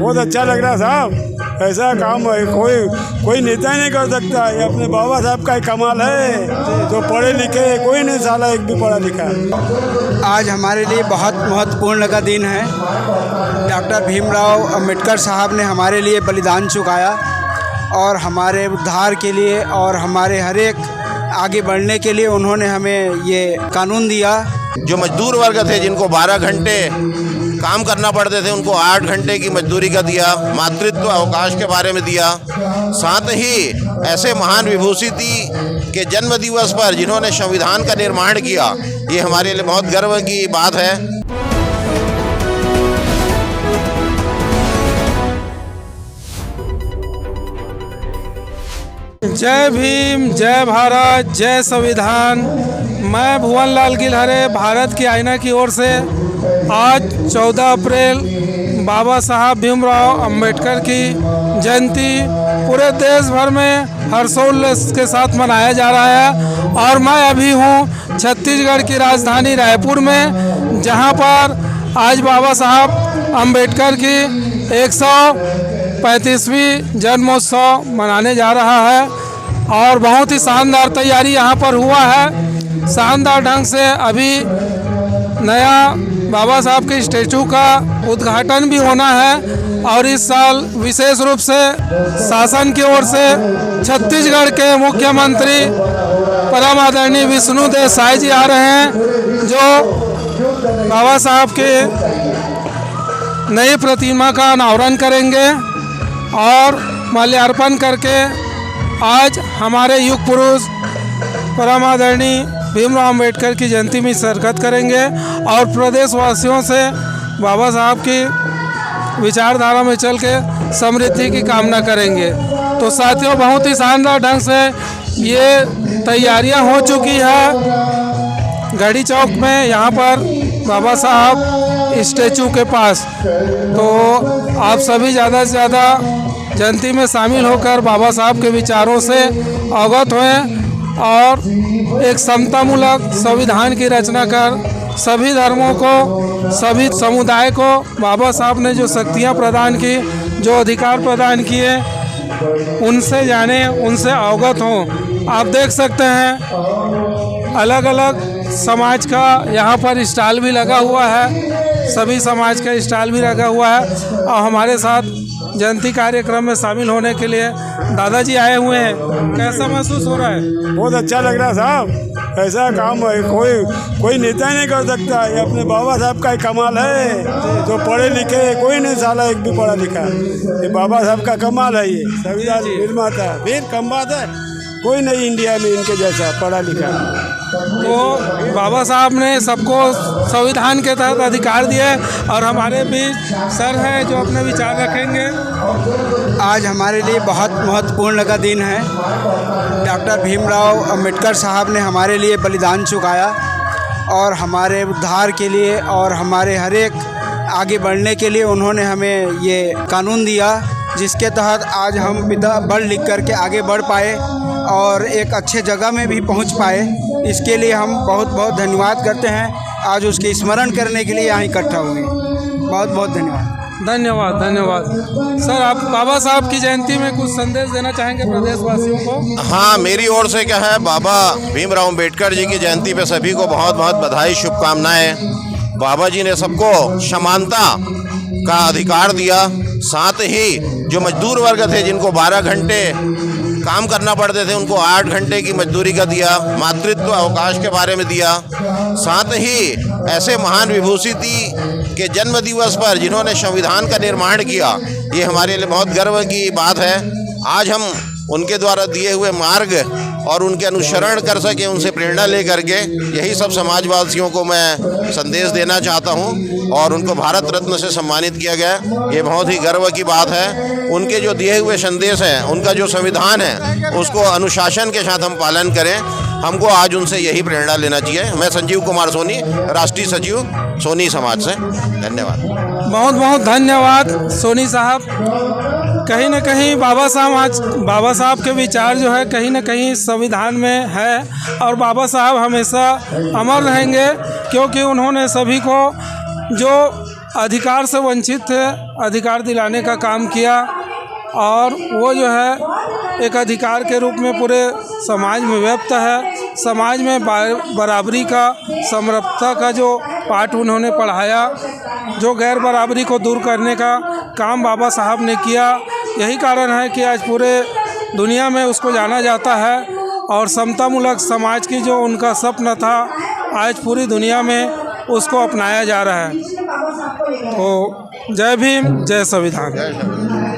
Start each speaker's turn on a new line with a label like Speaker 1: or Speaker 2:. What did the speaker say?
Speaker 1: बहुत अच्छा लग रहा साहब, ऐसा काम है कोई नेता ही नहीं कर सकता। ये अपने बाबा साहब का ही कमाल है, जो पढ़े लिखे कोई नहीं, साला एक भी पढ़ा लिखा।
Speaker 2: आज हमारे लिए बहुत महत्वपूर्ण का दिन है। डॉक्टर भीमराव अंबेडकर साहब ने हमारे लिए बलिदान चुकाया और हमारे उद्धार के लिए और हमारे हर एक आगे बढ़ने के लिए उन्होंने हमें ये कानून दिया।
Speaker 3: जो मजदूर वर्ग थे, जिनको 12 घंटे काम करना पड़ते थे, उनको 8 घंटे की मजदूरी का दिया। मातृत्व अवकाश के बारे में दिया। साथ ही ऐसे महान विभूषिति के जन्म दिवस पर जिन्होंने संविधान का निर्माण किया, ये हमारे लिए बहुत गर्व की बात है।
Speaker 4: जय भीम, जय भारत, जय संविधान। मैं भुवन लाल गिलहरे भारत की आईना की ओर से आज 14 अप्रैल बाबा साहब भीमराव अंबेडकर की जयंती पूरे देश भर में हर्षोल्लास के साथ मनाया जा रहा है। और मैं अभी हूँ छत्तीसगढ़ की राजधानी रायपुर में, जहाँ पर आज बाबा साहब अंबेडकर की 135वीं जन्मोत्सव मनाने जा रहा है। और बहुत ही शानदार तैयारी यहाँ पर हुआ है। शानदार ढंग से अभी नया बाबा साहब के स्टैचू का उद्घाटन भी होना है। और इस साल विशेष रूप से शासन की ओर से छत्तीसगढ़ के मुख्यमंत्री परम आदरणीय विष्णुदेव साय जी आ रहे हैं, जो बाबा साहब के नई प्रतिमा का अनावरण करेंगे और माल्यार्पण करके आज हमारे युग पुरुष परम आदरणीय भीमराव अंबेडकर की जयंती में शिरकत करेंगे और प्रदेशवासियों से बाबा साहब की विचारधारा में चल के समृद्धि की कामना करेंगे। तो साथियों, बहुत ही शानदार ढंग से ये तैयारियां हो चुकी है घड़ी चौक में, यहाँ पर बाबा साहब स्टैचू के पास। तो आप सभी ज़्यादा से ज़्यादा जयंती में शामिल होकर बाबा साहब के विचारों से अवगत हुए और एक समतामूलक संविधान की रचना कर सभी धर्मों को, सभी समुदाय को बाबा साहब ने जो शक्तियाँ प्रदान की, जो अधिकार प्रदान किए, उनसे जाने, उनसे अवगत हों। आप देख सकते हैं अलग अलग समाज का यहाँ पर स्टॉल भी लगा हुआ है, सभी समाज का स्टॉल भी लगा हुआ है। और हमारे साथ जयंती कार्यक्रम में शामिल होने के लिए दादाजी आए हुए हैं। कैसा महसूस हो रहा है?
Speaker 1: बहुत अच्छा लग रहा साहब, ऐसा काम है कोई नेता ही नहीं कर सकता। ये अपने बाबा साहब का ही कमाल है, जो पढ़े लिखे कोई नहीं, साला एक भी पढ़ा लिखा। ये बाबा साहब का कमाल है। ये संविधान निर्माता फिर कम बात है, कोई नहीं इंडिया में इनके जैसा पढ़ा लिखा।
Speaker 4: तो बाबा साहब ने सबको संविधान के तहत अधिकार दिए और हमारे बीच सर हैं जो अपने विचार रखेंगे।
Speaker 2: आज हमारे लिए बहुत महत्वपूर्ण का दिन है। डॉक्टर भीमराव अंबेडकर साहब ने हमारे लिए बलिदान चुकाया और हमारे उद्धार के लिए और हमारे हर एक आगे बढ़ने के लिए उन्होंने हमें ये कानून दिया, जिसके तहत आज हम पढ़ लिख करके आगे बढ़ पाए और एक अच्छे जगह में भी पहुंच पाए। इसके लिए हम बहुत बहुत धन्यवाद करते हैं। आज उसके स्मरण करने के लिए यहाँ इकट्ठा हुए। बहुत बहुत धन्यवाद।
Speaker 4: धन्यवाद, धन्यवाद। सर, आप बाबा साहब की जयंती में कुछ संदेश देना चाहेंगे प्रदेशवासियों को?
Speaker 3: हाँ, मेरी ओर से क्या है, बाबा भीमराव अंबेडकर जी की जयंती पे सभी को बहुत बहुत बधाई, शुभकामनाएं। बाबा जी ने सबको समानता का अधिकार दिया। साथ ही जो मजदूर वर्ग थे, जिनको 12 घंटे काम करना पड़ते थे, उनको 8 घंटे की मजदूरी का दिया। मातृत्व अवकाश के बारे में दिया। साथ ही ऐसे महान विभूषिति के जन्म दिवस पर जिन्होंने संविधान का निर्माण किया, ये हमारे लिए बहुत गर्व की बात है। आज हम उनके द्वारा दिए हुए मार्ग और उनके अनुसरण कर सके, उनसे प्रेरणा ले करके, यही सब समाजवासियों को मैं संदेश देना चाहता हूं। और उनको भारत रत्न से सम्मानित किया गया, ये बहुत ही गर्व की बात है। उनके जो दिए हुए संदेश हैं, उनका जो संविधान है, उसको अनुशासन के साथ हम पालन करें। हमको आज उनसे यही प्रेरणा लेना चाहिए। मैं संजीव कुमार सोनी, राष्ट्रीय सचिव सोनी समाज से। धन्यवाद।
Speaker 4: बहुत बहुत धन्यवाद सोनी साहब। कहीं ना कहीं बाबा साहब के विचार जो है कहीं ना कहीं संविधान में है और बाबा साहब हमेशा अमर रहेंगे, क्योंकि उन्होंने सभी को जो अधिकार से वंचित थे, अधिकार दिलाने का काम किया और वो जो है एक अधिकार के रूप में पूरे समाज में व्याप्त है। समाज में बराबरी का, समरसता का जो पाठ उन्होंने पढ़ाया, जो गैर बराबरी को दूर करने का काम बाबा साहब ने किया, यही कारण है कि आज पूरे दुनिया में उसको जाना जाता है और समतामूलक समाज की जो उनका सपना था आज पूरी दुनिया में उसको अपनाया जा रहा है। तो जय भीम, जय संविधान।